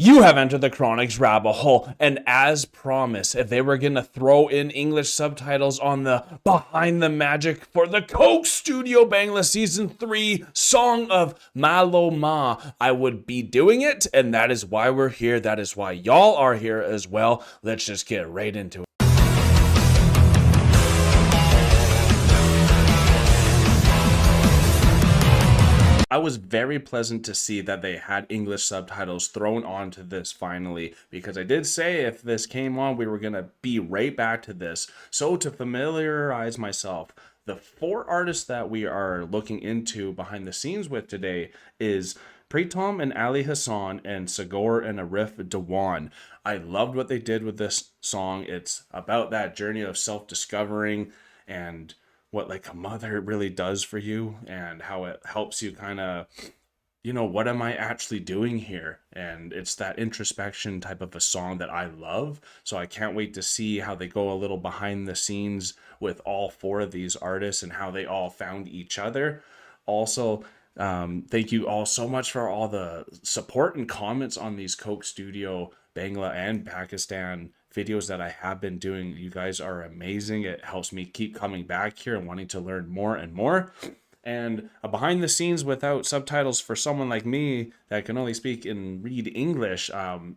You have entered the Chronic's rabbit hole, and as promised, if they were gonna throw in English subtitles on the Behind the Magic for the Coke Studio Bangla Season 3 Song of Maloma, I would be doing it, and that is why we're here. That is why y'all are here as well. Let's just get right into it. I was very pleasant to see that they had English subtitles thrown onto this finally, because I did say if this came on, we were going to be right back to this. So to familiarize myself, the 4 artists that we are looking into behind the scenes with today is Pritom and Alberta and Sagor and Arif Dewan. I loved what they did with this song. It's about that journey of self-discovering and what like a mother really does for you, and how it helps you kind of, what am I actually doing here? And it's that introspection type of a song that I love. So I can't wait to see how they go a little behind the scenes with all 4 of these artists and how they all found each other. Also, thank you all so much for all the support and comments on these Coke Studio Bangla and Pakistan videos that I have been doing. You guys are amazing. It helps me keep coming back here and wanting to learn more and more. And behind the scenes without subtitles for someone like me that can only speak and read English,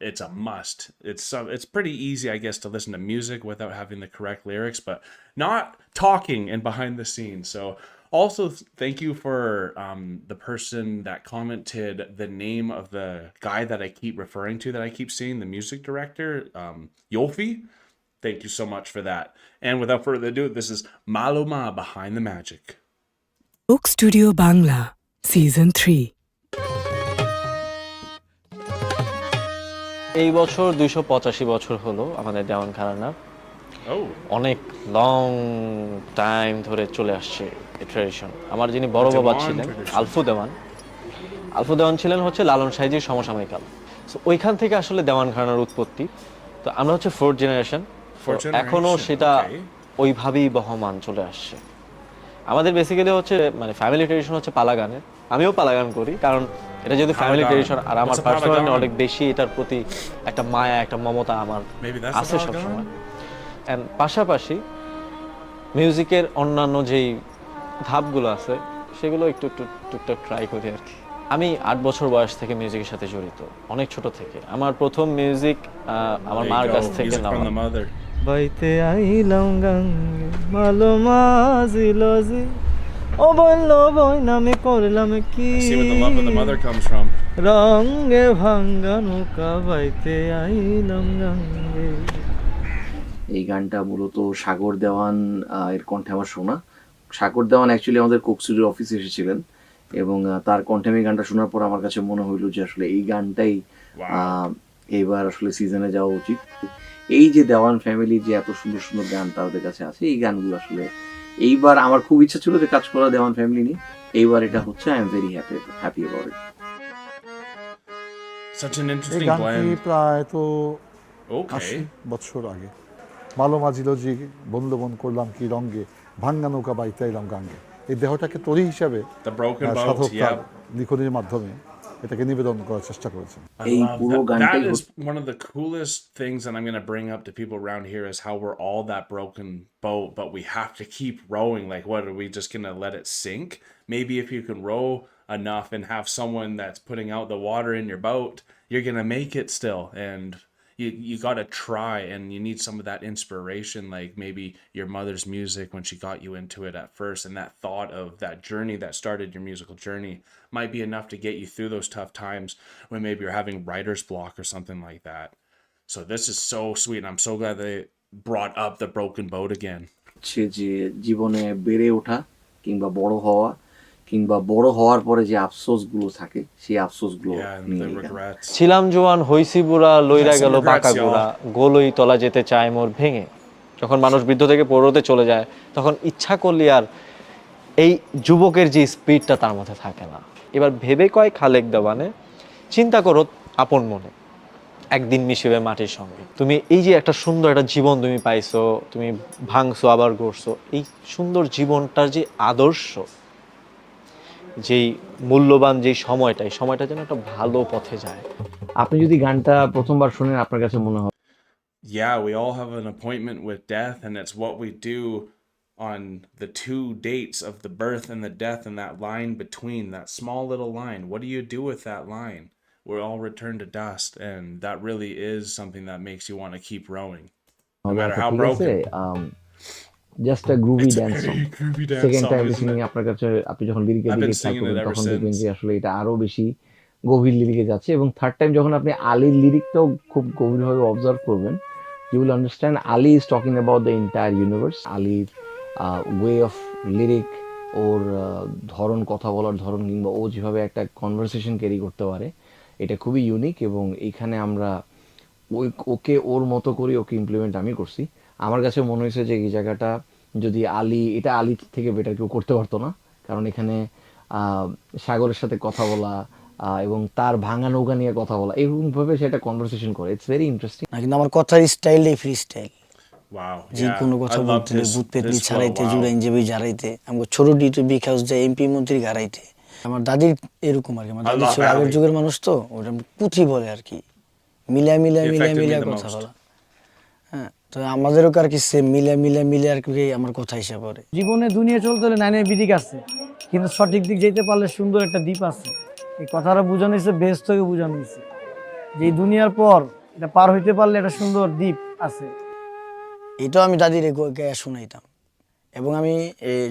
it's a must. It's pretty easy, I guess, to listen to music without having the correct lyrics, but not talking and behind the scenes. So also, thank you for the person that commented the name of the guy that I keep referring to, that I keep seeing, the music director, Yolfi. Thank you so much for that. And without further ado, this is Maloma Behind the Magic. Coke Studio Bangla, Season 3. এই বছর 285 বছর হলো আমাদের দেওয়ান খানার। অনেক long time ধরে চলে আসছে এই ট্র্যাডিশন। আমার যিনি বড় বাবা ছিলেন আলফু দেওয়ান ছিলেন হচ্ছে লালন সাইজির সমসাময়িক কাল। সো ওইখান থেকে আসলে দেওয়ান ঘরানার উৎপত্তি। তো আমরা হচ্ছে 4th জেনারেশন, এখনো সেটা ওইভাবেই বহমান চলে আসছে। আমাদের বেসিক্যালি হচ্ছে মানে ফ্যামিলি ট্র্যাডিশন হচ্ছে পালা গানের। আমিও পালা গান করি, কারণ এটা যেহেতু ফ্যামিলি ট্র্যাডিশন আর আমার পার্সোনালি অনেক বেশি এটার প্রতি একটা মায়া, একটা মমতা আমার আছে সবসময়। অ্যান্ড পাশাপাশি মিউজিকের অন্যান্য যেই ধাপগুলো আছে সেগুলো একটু টুকটাক ট্রাই করি আর কি। আমি 8 বছর বয়স থেকে মিউজিকের সাথে জড়িত, অনেক ছোট থেকে। আমার প্রথম মিউজিক আমার মার কাছ থেকে নেওয়া। বাইতে আইলাম গাঙ্গে মালোমা জিলজি ও বলল বই নামে করলাম কি রঙে ভাঙ্গা নৌকা বাইতে আইলাম গাঙ্গে। এই গানটা মূলত সাগর দেওয়ান এর কণ্ঠে আমার শোনা। সাগর দেওয়ান অ্যাকচুয়ালি আমাদের কোক স্টুডিও অফিসে এসেছিলেন, এবং তার কণ্ঠে আমি গানটা শোনার পর আমার কাছে মনে হইল যে আসলে এই গানটাই এইবার আসলে সিজনে যাওয়া উচিত। এই যে দেওয়ান ফ্যামিলি যে এত সুন্দর সুন্দর গান তাদের কাছে আছে, এই গানগুলো আসলে এইবার আমার খুব ইচ্ছা ছিল যে কাজ করা দেওয়ান ফ্যামিলি নিয়ে। এইবার এটা হচ্ছে, I am very happy about it. Such an interesting blend. প্রায় তো 80 বছর আগে মালোমা জিলজি বন্ধবন করলাম কি রঙে ভাঙ্গা নৌকা বাইতে আইলাম গাঙ্গে, এই দেহটাকে তরি হিসাবে সাধক তার লিখনের মাধ্যমে এটাকে নিবেদন করার চেষ্টা করেছেন। That is one of the coolest things that I'm going to bring up to people around here, is how we're all that broken boat, but we have to keep rowing. Like, what, are we just going to let it sink? Maybe if you can row enough and have someone that's putting out the water in your boat, you're going to make it still. And you got to try, and you need some of that inspiration, like maybe your mother's music when she got you into it at first, and that thought of that journey that started your musical journey might be enough to get you through those tough times when maybe you're having writer's block or something like that. So this is so sweet, and I'm so glad they brought up the broken boat again. যে জীবনে বেড়ে ওঠা কিংবা বড় হওয়া, কিংবা বড় হওয়ার পরে যে আফসোসগুলো থাকে, সেই আফসোসগুলো ছিলাম জোয়ান হইছি বুড়া লইরা গেল বাঁকা গোড়া গোলই তলা যেতে চায় মোর ভেঙে। যখন মানুষ বৃদ্ধ থেকে পৌরতে চলে যায়, তখন ইচ্ছা করলে আর এই যুবকের যে স্পিডটা তার মধ্যে থাকে না। এবার ভেবে কয় খালেক দেওয়ানে, চিন্তা করো আপন মনে, একদিন মিশিবে মাটির সঙ্গে। তুমি এই যে একটা সুন্দর একটা জীবন তুমি পাইছো, তুমি ভাঙছো আবার গড়ছো, এই সুন্দর জীবনটার যে আদর্শ, যেই মূল্যবান যেই সময়টা, এই সময়টা যেন একটা ভালো পথে যায়। আপনি যদি গানটা প্রথমবার শুনেন আপনার কাছে মনে হবে Yeah, we all have an appointment with death, and it's what we do on the two dates of the birth and the death, and that line between, that small little line. What do you do with that line? We all return to dust, and that really is something that makes you want to keep rowing, no matter আচ্ছা how ঠিক আছে, broken. Just a groovy It's a dance song. very groovy dance second song, time isn't listening it? আপনার কাছে আপনি যখন লিরিকের I've দিকে been খেয়াল singing it করবেন ever তখন দেখবেন since. যে আসলে এটা আরো বেশি গভীর লিরিকে যাচ্ছে, এবং থার্ড টাইম যখন আপনি আলীর লিরিকটাও খুব গভীরভাবে অবজার্ভ করবেন, you will understand Ali is talking about the entire universe. আলীর ওয়ে অফ লিরিক, ওর ধরন, কথা বলার ধরন, কিংবা ও যেভাবে একটা কনভারসেশন ক্যারি করতে পারে, এটা খুবই ইউনিক। এবং এইখানে আমরা ওকে ওর মতো করে ওকে ইমপ্লিমেন্ট আমি করছি। আমার কাছে মনে হয়েছে যে এই জায়গাটা যদি এটা আলী থেকে বেটার কেউ করতে পারতো না, কারণ এখানে সাগরের সাথে কথা বলা এবং তার ভাঙা নৌকা নিয়ে কথা বলা, এরকমভাবে সেটা কনভারসেশন করে, ইটস ভেরি ইন্টারেস্টিং। না কিন্তু আমার কথার স্টাইলটাই ফ্রি স্টাইল। Wow, যে yeah, কোনো I কথা loved বলতে হলে ভূত পেতনি his flow. ছাড়াইতে, Wow. জুড়াইন যাবি জারাইতে, আমাকে ছোট ডিটো বিকাশ যায় এমপি মন্ত্রী গাড়াইতে। আমার দাদির এরকম আর কি, আমার I দাদি love ছিল আগের Ali. যুগের মানুষ, তো ওটা পুঁথি বলে আর কি, মিলা মিলা He Milla affected me Milla the কথা most. বলা। হ্যাঁ, তো আমাদেরও আর কি সেম মিলা মিলা মিলা আর কি আমার কথা হিসাব করে। জীবনে দুনিয়া চলতে হলে নাইনের বিদিক আছে, কিন্তু সঠিক দিক যেতে পারলে সুন্দর একটা দ্বীপ আছে। এই কথাটা বোঝানো হয়েছে বেশ থেকে বোঝানো হয়েছে যে এই দুনিয়ার পর এটা পার হইতে পারলে একটা সুন্দর দ্বীপ আছে। এটাও আমি দাদিরে গায়ে শুনাইতাম, এবং আমি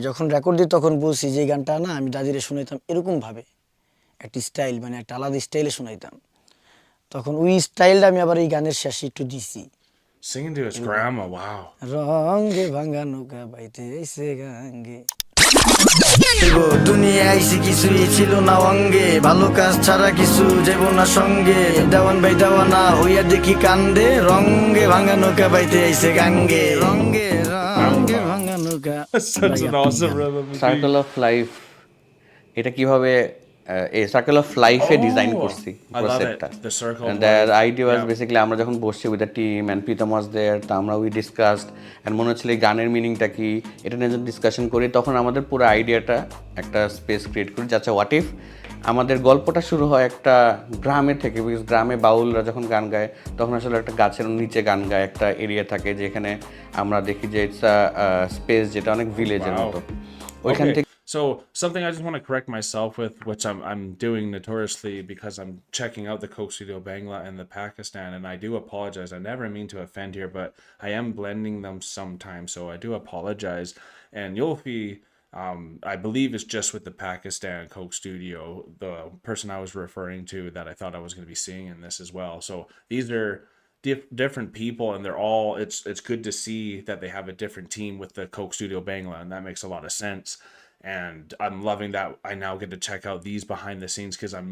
যখন রেকর্ড দিই তখন বলছি যে এই গানটা না আমি দাদিরে শুনাইতাম এরকম ভাবে, একটা স্টাইল মানে একটা আলাদা স্টাইলে শুনাইতাম। তখন ওই স্টাইলটা আমি আবার এই গানের শেষে একটু দিছি। Singing to his grandma. Wow. রঙে ভাঙা নৌকা বাইতে এসে গাঙ্গে, দুনিয়া আইসি কিছুই ছিল না অঙ্গে, ভালো কাজ ছাড়া কিছু যাব না সঙ্গে, দেওয়ান ভাই দেওয়ানা হইয়া দেখি কান্দে, রঙে ভাঙা নৌকা বাইতে আইসে গাঙ্গে, রঙে রঙে ভাঙা নৌকা। That's such an awesome rhythm. Circle of life, এটা কিভাবে এই সার্কেল অফ লাইফে ডিজাইন করছি I love it. প্রসেসটা। The circle of there life. Idea was Yeah. Basically আমরা যখন বসছি with the team and Pritam was there, তা আমরা উই ডিসকাসড অ্যান্ড মনে হচ্ছিল এই গানের মিনিংটা কি, এটা নিয়ে যখন ডিসকাশন করি তখন আমাদের পুরো আইডিয়াটা একটা স্পেস ক্রিয়েট করি, যাচ্ছে হোয়াট ইফ আমাদের গল্পটা শুরু হয় একটা গ্রামে থেকে, বিকজ গ্রামে বাউলরা যখন গান গায় তখন আসলে একটা গাছের নিচে গান গায়, একটা এরিয়া থাকে যেখানে আমরা দেখি যে ইটস আ স্পেস যেটা অনেক ভিলেজের মতো। ওইখান Okay. থেকে So something I just want to correct myself with, which I'm doing notoriously because I'm checking out the Coke Studio Bangla and the Pakistan, and I do apologize. I never mean to offend here, but I am blending them sometimes, so I do apologize. And you'll be, I believe it's just with the Pakistan Coke Studio, the person I was referring to that I thought I was going to be seeing in this as well. So these are different people, and they're all. It's good to see that they have a different team with the Coke Studio Bangla, and that makes a lot of sense. And I'm loving that I now get to check out these behind the scenes because I'm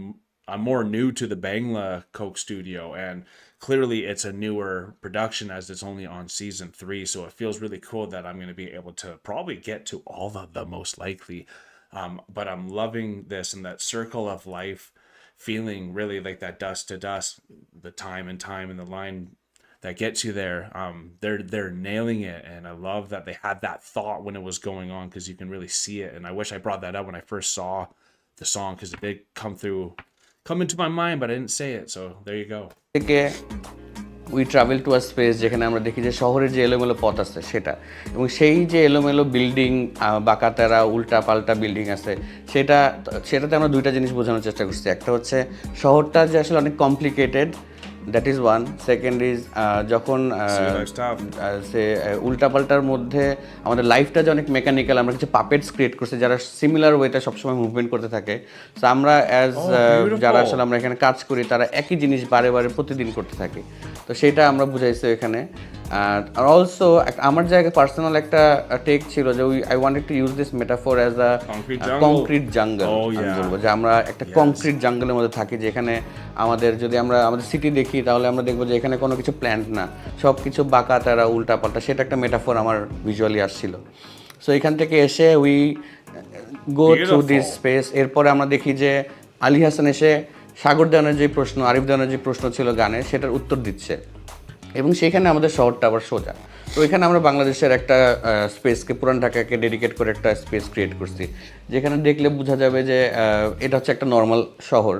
more new to the Bangla Coke Studio, and clearly it's a newer production as it's only on season 3, so it feels really cool that I'm going to be able to probably get to all of them most likely. But I'm loving this and that circle of life feeling, really like that dust to dust, the time and the line that gets you there. They're nailing it, and I love that they had that thought when it was going on because you can really see it. And I wish I brought that up when I first saw the song because it did come into my mind, but I didn't say it. So there you go. থেকে we travel to a space যেখানে আমরা দেখি যে শহরের যে এলোমেলো পথ আছে সেটা, এবং সেই যে এলোমেলো বিল্ডিং, বাঁকাতেরা উল্টা পাল্টা বিল্ডিং আছে, সেটাতে আমরা দুইটা জিনিস বোঝানোর চেষ্টা করছি। একটা হচ্ছে শহরটা যে আসলে অনেক complicated, that is one. Second is যখন সে উল্টাপাল্টার মধ্যে আমাদের লাইফটা যে অনেক মেকানিক্যাল, আমরা কিছু পাপেটস ক্রিয়েট করছি যারা সিমিলার ওয়েতে সবসময় মুভমেন্ট করতে থাকে। সো আমরা যারা আসলে আমরা এখানে কাজ করি তারা একই জিনিস বারে বারে প্রতিদিন করতে থাকি, তো সেটা আমরা বুঝাইছি এখানে। আর অলসো আমার জায়গায় পার্সোনাল একটা টেক ছিল যে I wanted to use this metaphor as a concrete jungle. আমি বলবো যে আমরা একটা কংক্রিট জাঙ্গলের মধ্যে থাকি, যেখানে যদি আমরা আমাদের সিটি দেখি তাহলে আমরা দেখবো যে এখানে কোনো কিছু প্ল্যান্ট না, সব কিছু বাঁকা তারা উল্টা পাল্টা, সেটা একটা মেটাফর আমার ভিজুয়ালি আসছিল। সো এখান থেকে এসে we go through this space. এরপরে আমরা দেখি যে আলী হাসান এসে সাগর দেওয়ানের যে প্রশ্ন, আরিফ দেওয়ানের যে প্রশ্ন ছিল গানে, সেটার উত্তর দিচ্ছে, এবং সেখানে আমাদের শহরটা আবার সোজা। তো এখানে আমরা বাংলাদেশের একটা স্পেসকে, পুরান ঢাকাকে ডেডিকেট করে একটা স্পেস ক্রিয়েট করছি, যেখানে দেখলে বোঝা যাবে যে এটা হচ্ছে একটা নর্মাল শহর।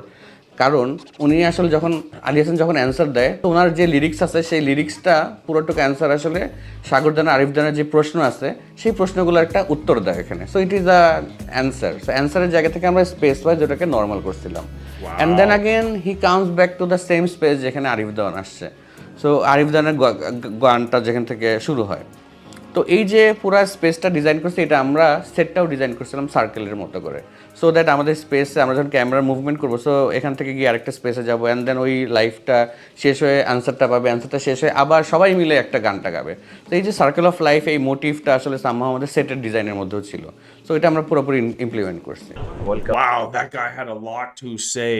কারণ উনি আসলে যখন আলী হাসান যখন অ্যান্সার দেয় তো ওনার যে লিরিক্স আছে সেই লিরিক্সটা পুরোটুকু অ্যান্সার আসলে সাগরদানা আরিফদানের যে প্রশ্ন আছে সেই প্রশ্নগুলোর একটা উত্তর দেয় এখানে। So it is a answer. So অ্যান্সারের জায়গা থেকে আমরা স্পেস ওয়াইজ যেটাকে নর্মাল করছিলাম, and then again he comes back to the same space যেখানে আরিফদান আসছে। সো আরিফদানের গানটা যেখান থেকে শুরু হয়। তো এই যে পুরো স্পেসটা ডিজাইন করছি, এটা আমরা সেটটাও ডিজাইন করছিলাম সার্কেলের মতো করে, সো দ্যাট আমাদের স্পেসে আমরা যখন ক্যামেরা মুভমেন্ট করবো সো এখান থেকে গিয়ে আরেকটা স্পেসে যাবো, অ্যান্ড দেন ওই লাইফটা শেষ হয়ে অ্যান্সারটা পাবে, অ্যান্সারটা শেষ হয়ে আবার সবাই মিলে একটা গানটা গাবে। তো এই যে সার্কেল অফ লাইফ, এই মোটিভটা আসলে সামহাও আমাদের সেটের ডিজাইনের মধ্যেও ছিল। সো এটা আমরা পুরোপুরি ইমপ্লিমেন্ট করছি। Wow, that guy had a lot to say.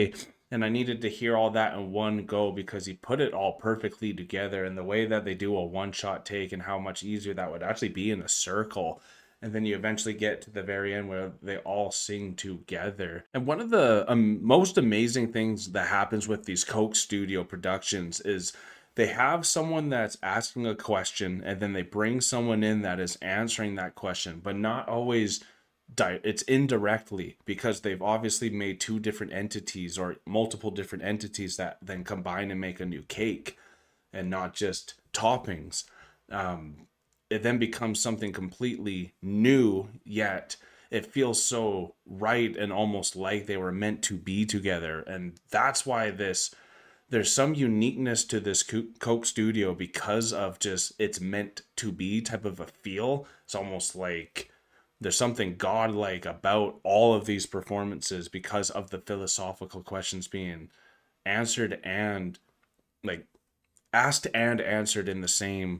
And I needed to hear all that in one go because he put it all perfectly together, and the way that they do a one-shot take and how much easier that would actually be in a circle. And then you eventually get to the very end where they all sing together. And one of the most amazing things that happens with these Coke Studio productions is they have someone that's asking a question and then they bring someone in that is answering that question, but not always it's indirectly, because they've obviously made two different entities or multiple different entities that then combine and make a new cake and not just toppings. It then becomes something completely new, yet it feels so right and almost like they were meant to be together. And that's why there's some uniqueness to this Coke Studio because of just it's meant to be type of a feel. It's almost like there's something godlike about all of these performances because of the philosophical questions being answered and like asked and answered in the same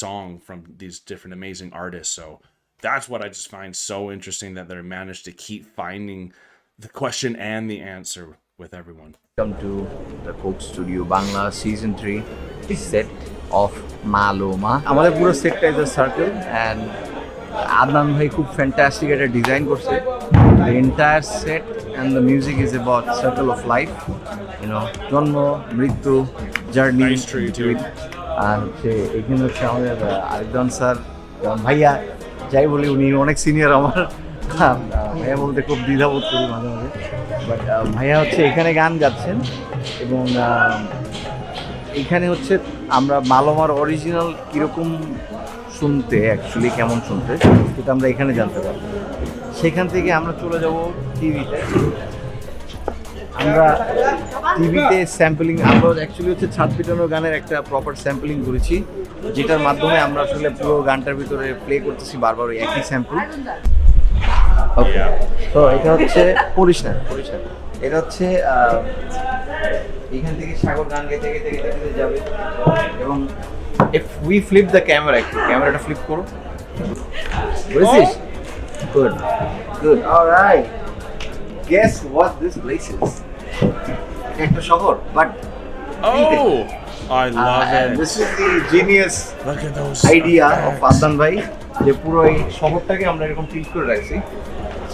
song from these different amazing artists. So that's what I just find so interesting, that they managed to keep finding the question and the answer with everyone. Welcome to the Coke Studio Bangla Season 3 set of Maloma. আমাদের পুরো সেটটা is a circle, and Adnan ভাই খুব fantastic একটা design করছে। The entire set and the music is about circle of life, you know, জন্ম, মৃত্যু, journey. Nice tree too. আর হচ্ছে এখানে হচ্ছে আমাদের আরিফদান স্যার, ভাইয়া যাই বলি উনি অনেক সিনিয়র আমার, ভাইয়া বলতে খুব দ্বিধাবোধ করি মাঝে মাঝে, বাট ভাইয়া হচ্ছে এখানে গান গাচ্ছেন। এবং এখানে হচ্ছে আমরা মালোমার অরিজিনাল কীরকম শুনতে, অ্যাকচুয়ালি কেমন শুনতে, সেটা আমরা এখানে জানতে পারবো। সেখান থেকে আমরা চলে যাব টিভিতে। আমরা টিভিতে স্যাম্পলিং, আমরা অ্যাকচুয়ালি হচ্ছে ছাদ পিটানোর গানের একটা প্রপার স্যাম্পলিং করেছি, যেটার মাধ্যমে আমরা আসলে পুরো গানটার ভিতরে প্লে করতেছি বারবার ওই একই স্যাম্পল। ওকে, তো এটা হচ্ছে পরিষ্কার, এটা হচ্ছে এখান থেকে সাগর গান গেতে গেতে গেতে গেতে যাবে। এবং if we flip the camera, একটু ক্যামেরাটা ফ্লিপ করো, বুঝছিস? Good, all right. Guess what this place is? এটা একটা শহর, but Oh, I love it. This is the genius Look at those idea of effects. Adnan ভাই, যে পুরো এই শহরটাকে আমরা এরকম টিল্ট করে রাখছি।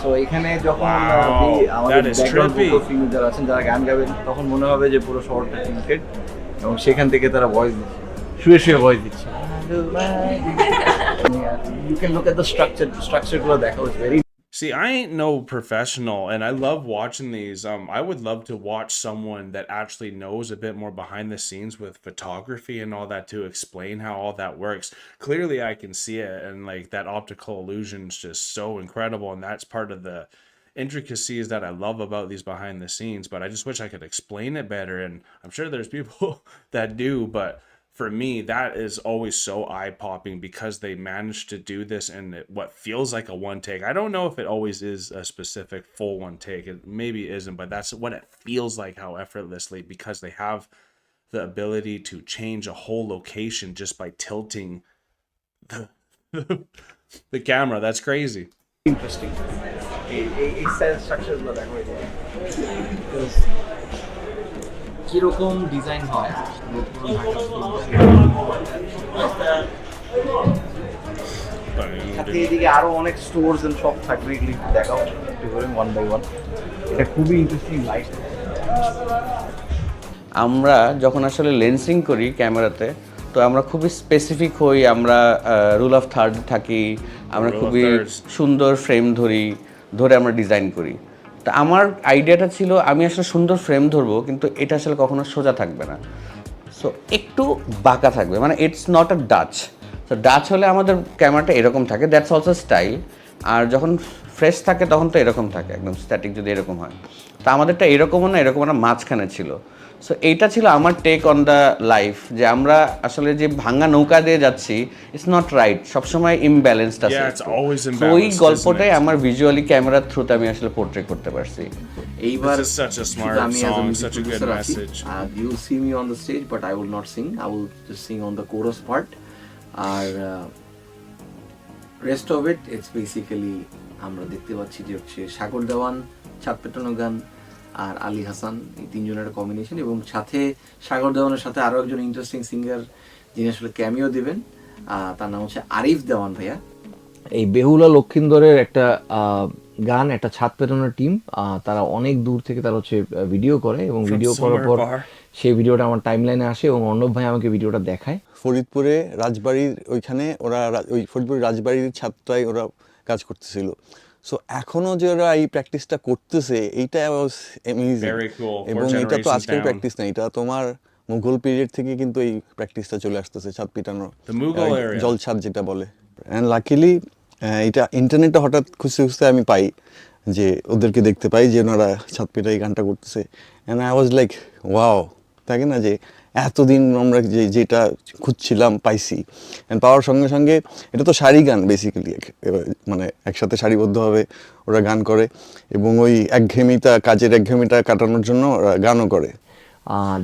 সো এখানে যখন আমাদের ব্যাকগ্রাউন্ড ফিল্ম যারা আছেন, যারা গান গাবেন, তখন মনে হবে যে পুরো শহরটা টিল্টেড, এবং সেখান থেকে তারা ভয়েস দিচ্ছে, শুয়ে শুয়ে ভয়েস দিচ্ছে। You can look at the structure গুলো দেখো, it's very. See, I ain't no professional, and I love watching these. I would love to watch someone that actually knows a bit more behind the scenes with photography and all that to explain how all that works. Clearly, I can see it, and like that optical illusion is just so incredible, and that's part of the intricacies that I love about these behind the scenes. But I just wish I could explain it better, and I'm sure there's people that do, but for me, that is always so eye-popping because they managed to do this in what feels like a one take. I don't know if it always is a specific full one take. It maybe isn't, but that's what it feels like, how effortlessly, because they have the ability to change a whole location just by tilting the camera. That's crazy. Interesting. এই স্ট্রাকচারগুলো দেখো, কিরকম design হয়। সাথে এদিকে আরো অনেক stores and shop থাকবে, এগুলি দেখাও ওয়ান বাই ওয়ান। এটা খুবই ইন্টারেস্টিং লাইট। আমরা যখন আসলে লেন্সিং করি ক্যামেরাতে, তো আমরা খুবই স্পেসিফিক হই, আমরা রুল অফ থার্ড থাকি, আমরা খুবই সুন্দর ফ্রেম ধরে আমরা ডিজাইন করি। তা আমার আইডিয়াটা ছিল আমি আসলে সুন্দর ফ্রেম ধরবো, কিন্তু এটা আসলে কখনো সোজা থাকবে না, সো একটু বাঁকা থাকবে, মানে ইটস নট আ ডাচ। তো ডাচ হলে আমাদের ক্যামেরাটা এরকম থাকে, দ্যাটস অলসো স্টাইল। আর যখন ফ্রেশ থাকে তখন তো এরকম থাকে, একদম স্ট্যাটিক যদি এরকম হয়। তা আমাদেরটা এরকমও না এরকম না, মাঝখানে ছিল। সো এইটা ছিল আমার টেক অন দ্য লাইফ, যে আমরা আসলে যে ভাঙা নৌকা দিয়ে যাচ্ছি, ইটস নট রাইট, সবসময় ইমব্যালেন্সড আছে। তো ওই গল্পটাই আমার ভিজুয়ালি ক্যামেরার থ্রুতে আমি আসলে পোর্ট্রে করতে পারছি। এইবার আমি অ্যাজ আ মিউজিক প্রোডিউসার আছি, you will see me on the stage but I will not sing, I will just sing on the chorus part. আর rest of it it's basically আমরা দেখতে পাচ্ছি যে হচ্ছে সাগর দেওয়ান, ছাদ পেটানো গান আর আলী হাসান, এই তিনজনের কম্বিনেশন, এবং সাথে সাগর দেওয়ানের সাথে আরও একজন ইন্টারেস্টিং সিঙ্গার যিনি আসলে ক্যামিও দিবেন, তার নাম হচ্ছে আরিফ দেওয়ান ভাইয়া। এই বেহুলা লক্ষিন্দরের একটা গান, একটা ছাদ পেটানোর টিম, তারা অনেক দূর থেকে তারা হচ্ছে ভিডিও করে, এবং ভিডিও করার পর সেই ভিডিওটা আমার টাইমলাইনে আসে এবং অর্ণব ভাই আমাকে ভিডিওটা দেখায়। ফরিদপুরে রাজবাড়ির ওইখানে ওরা ওই ফরিদপুরের রাজবাড়ির ছাদটায় ওরা কাজ করতেছিল। সো এখনো যে ওরা এই প্র্যাকটিসটা করতেছে, এইটা অ্যামেজিং। এবং এটা তো আজকের প্র্যাকটিস না, এটা তোমার মুঘল পিরিয়ড থেকে কিন্তু এই প্র্যাকটিসটা চলে আসতেছে, ছাদ পিটানো, জল ছাদ যেটা বলে। অ্যান্ড লাকিলি এটা ইন্টারনেটে হঠাৎ খুঁজতে খুঁজতে আমি পাই, যে ওদেরকে দেখতে পাই যে ওনারা ছাদ পিটা এই গানটা করতেছে। And I was like wow, থাকে না যে এতদিন আমরা যেটা খুঁজছিলাম পাইছি। অ্যান্ড পাওয়ার সঙ্গে সঙ্গে এটা তো সারি গান বেসিক্যালি, মানে একসাথে সারিবদ্ধভাবে ওরা গান করে, এবং ওই কাজের একঘেয়েমিটা কাটানোর জন্য ওরা গানও করে।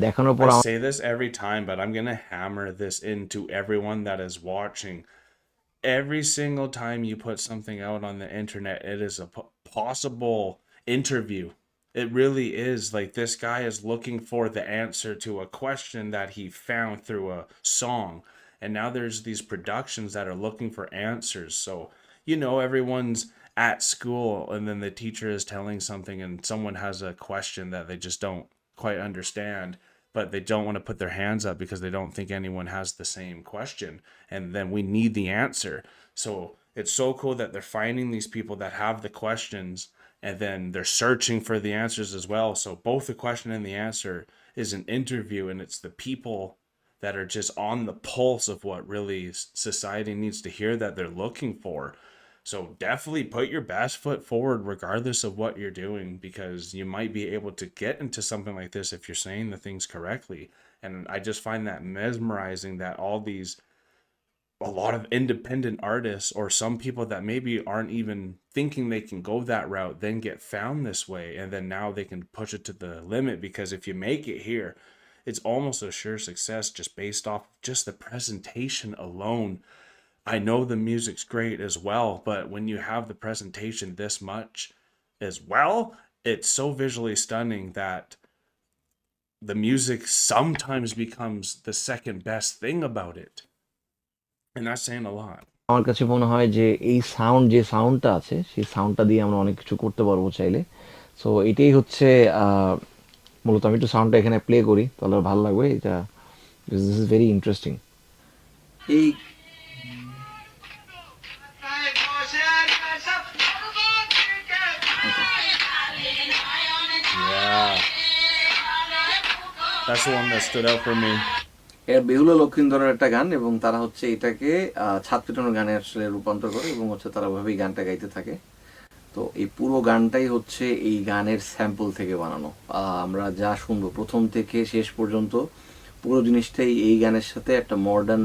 দেখানোর পর I say this every time, but I'm gonna hammer this into everyone that is watching. Every single time you put something out on the internet, it is a possible interview. It really is. Like, this guy is looking for the answer to a question that he found through a song. And now there's these productions that are looking for answers. So, everyone's at school and then the teacher is telling something and someone has a question that they just don't quite understand, but they don't want to put their hands up because they don't think anyone has the same question. And then we need the answer. So it's so cool that they're finding these people that have the questions, and then they're searching for the answers as well. So both the question and the answer is an interview, and it's the people that are just on the pulse of what really society needs to hear that they're looking for. So definitely put your best foot forward regardless of what you're doing, because you might be able to get into something like this if you're saying the things correctly. And I just find that mesmerizing that a lot of independent artists, or some people that maybe aren't even thinking they can go that route, then get found this way, and then now they can push it to the limit, because if you make it here, it's almost a sure success just based off just the presentation alone. I know the music's great as well, but when you have the presentation this much as well, it's so visually stunning that the music sometimes becomes the second best thing about it. And that's saying a lot. আমার কাছে মনে হয় যে এই সাউন্ডটা আছে, সেই সাউন্ডটা দিয়ে আমরা অনেক কিছু করতে পারবো চাইলে। সো এটাই হচ্ছে মূলত, আমি একটু সাউন্ডটা এখানে প্লে করি তাহলে ভালো লাগবে। এটা দিস ইজ ভেরি ইন্টারেস্টিং। এই That's the one that stood out for me. এর বেহুলা লক্ষিন্দরের একটা গান, এবং তারা হচ্ছে এটাকে ছাদ পেটানোর গানে আসলে রূপান্তর করে, এবং হচ্ছে তারা ওইভাবেই গানটা গাইতে থাকে। তো এই পুরো গানটাই হচ্ছে এই গানের স্যাম্পল থেকে বানানো। আমরা যা শুনবো প্রথম থেকে শেষ পর্যন্ত পুরো জিনিসটাই এই গানের সাথে একটা মডার্ন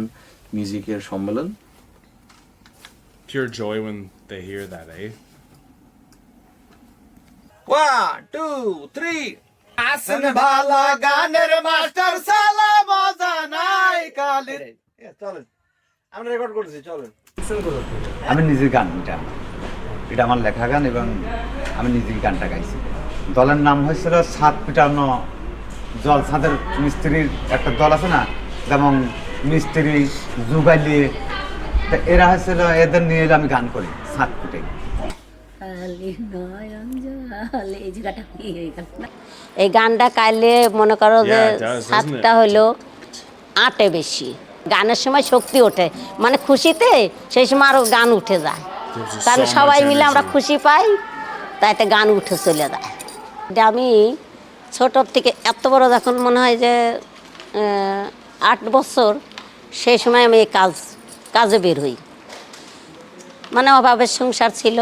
মিউজিকের সম্মেলন। Pure joy when they hear that, eh? 1 2 3 আসেন ভালা গানের মাস্টার সালাম জানাই কালে। চলেন আমরা রেকর্ড করতেছি, চলেন। আমি নিজের গান, এটা আমার লেখা গান, এবং আমি নিজের গানটা গাইছি। দলের নাম হয়েছিল ছাদ পিটানো জল ছাদের মিস্ত্রির একটা দল আছে না, যেমন মিস্ত্রি যুগালি, এরা হয়েছিল, এদের নিয়ে আমি গান করি ছাদ পিটে। এই গানটা গাইলে মনে করো যে ছাদটা হলো আটে বেশি, গানের সময় শক্তি ওঠে, মানে খুশিতে সেই সময় আরো গান উঠে যায়, কারণ সবাই মিলে আমরা খুশি পাই, তাইতে গান উঠে চলে যায়। এটা আমি ছোটোর থেকে এত বড় যখন মনে হয় যে 8 বছর, সেই সময় আমি এই কাজে বের হই। মানে অভাবের সংসার ছিল,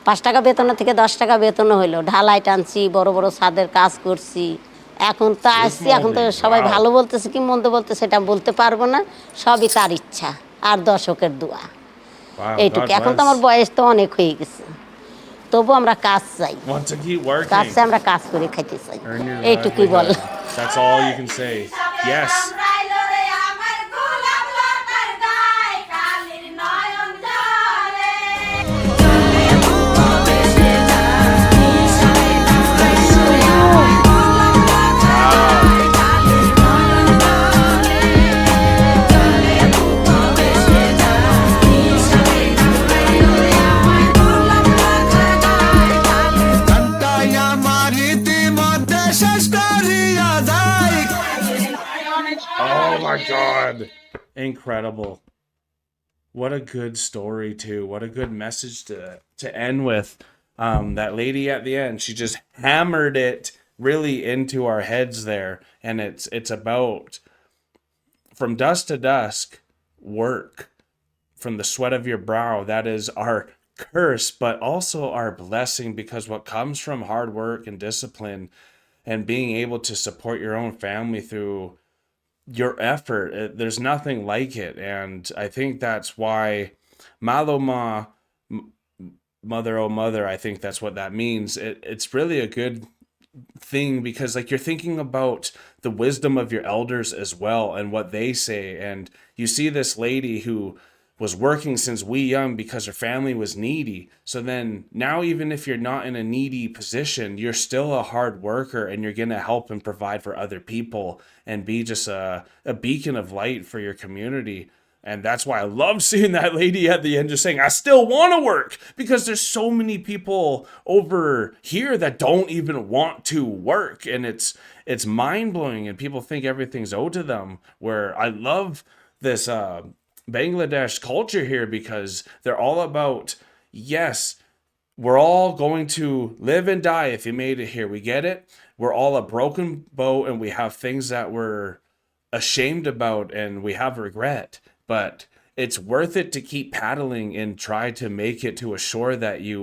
5 টাকা বেতনের থেকে 10 টাকা বেতন হইলো, ঢালাই টানছি, বড় বড় ছাদের কাজ করছি। এখন তো আসছি, এখন তো সবাই ভালো বলতেছে কি মন্দ বলতেছে সেটা বলতে পারবো না, সবই তার ইচ্ছা আর দর্শকের দোয়া, এইটুকু। এখন তো আমার বয়স তো অনেক হয়ে গেছে, তবু আমরা কাজ চাই, কাজ চাই, আমরা কাজ করে খাইতে চাই, এইটুকুই বল। That's all you can say. Yes. Oh my God. Incredible. What a good story too. What a good message to end with. That lady at the end, she just hammered it really into our heads there. And it's about from dusk to dusk, work. From the sweat of your brow, that is our curse, but also our blessing, because what comes from hard work and discipline and being able to support your own family through your effort, there's nothing like it. And I think that's why maloma, mother oh mother, I think that's what that means. It's really a good thing, because like you're thinking about the wisdom of your elders as well and what they say. And you see this lady who was working since wee young because her family was needy. So then now, even if you're not in a needy position, you're still a hard worker, and you're going to help and provide for other people and be just a beacon of light for your community. And that's why I love seeing that lady at the end just saying, I still want to work, because there's so many people over here that don't even want to work. And it's mind blowing, and people think everything's owed to them, where I love this Bangladesh culture here, because they're all about, yes, we're all going to live and die if you made it here. We get it. We're all a broken boat, and we have things that we're ashamed about and we have regret. But it's worth it to keep paddling and try to make it to a shore that you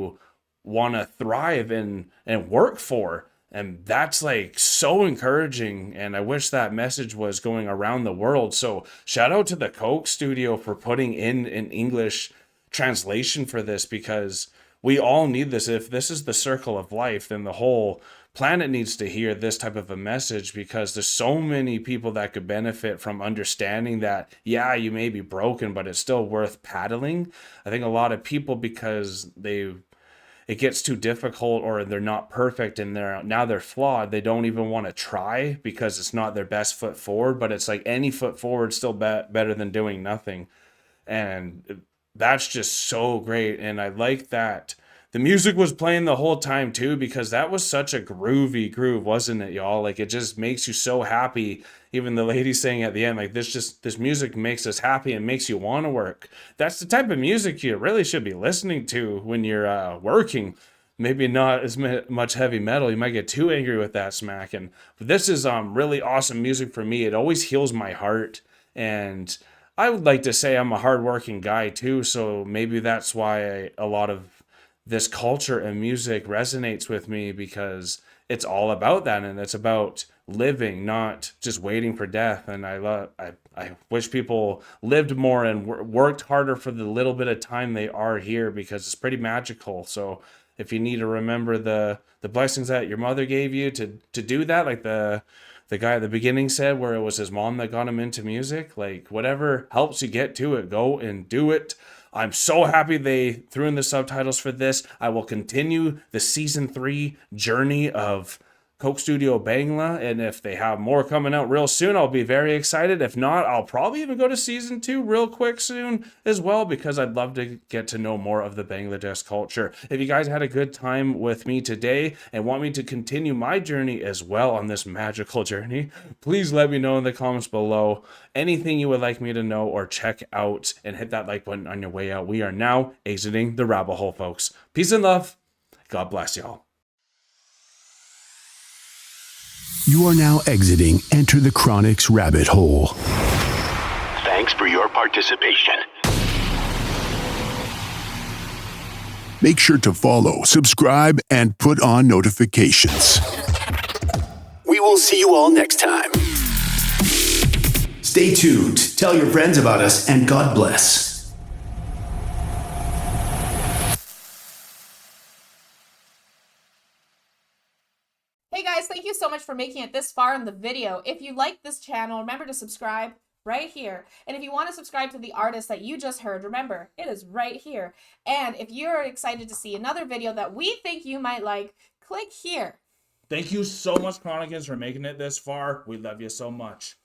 want to thrive and work for. And that's like so encouraging. And I wish that message was going around the world. So shout out to the Coke Studio for putting in an English translation for this, because we all need this. If this is the circle of life, then the whole planet needs to hear this type of a message, because there's so many people that could benefit from understanding that, yeah, you may be broken, but it's still worth paddling. I think a lot of people, because it gets too difficult, or they're not perfect, and they're flawed, they don't even want to try, because it's not their best foot forward. But it's like any foot forward still better than doing nothing. And that's just so great. And I like that the music was playing the whole time too, because that was such a groovy groove, wasn't it, y'all? Like, it just makes you so happy. Even the lady saying at the end, like, this music makes us happy and makes you want to work. That's the type of music you really should be listening to when you're working. Maybe not as much heavy metal. You might get too angry with that smack. And this is really awesome music for me. It always heals my heart. And I would like to say I'm a hardworking guy too, so maybe that's why a lot of this culture and music resonates with me, because it's all about that, and it's about living, not just waiting for death. And I wish people lived more and worked harder for the little bit of time they are here, because it's pretty magical. So if you need to remember the blessings that your mother gave you to do that, like the guy at the beginning said, where it was his mom that got him into music, like whatever helps you get to it, go and do it. I'm so happy they threw in the subtitles for this. I will continue the season 3 journey of Coke Studio Bangla, and if they have more coming out real soon, I'll be very excited. If not, I'll probably even go to season 2 real quick soon as well, because I'd love to get to know more of the Bangladesh culture. If you guys had a good time with me today and want me to continue my journey as well on this magical journey, please let me know in the comments below anything you would like me to know or check out, and hit that like button on your way out. We are now exiting the rabbit hole, folks. Peace and love. God bless y'all. You are now exiting Enter the Chronic's rabbit hole. Thanks for your participation. Make sure to follow, subscribe, and put on notifications. We will see you all next time. Stay tuned, tell your friends about us, and God bless. Hey guys, thank you so much for making it this far in the video. If you like this channel, remember to subscribe right here. And if you want to subscribe to the artist that you just heard, remember, it is right here. And if you're excited to see another video that we think you might like, click here. Thank you so much, Chronicans, for making it this far. We love you so much.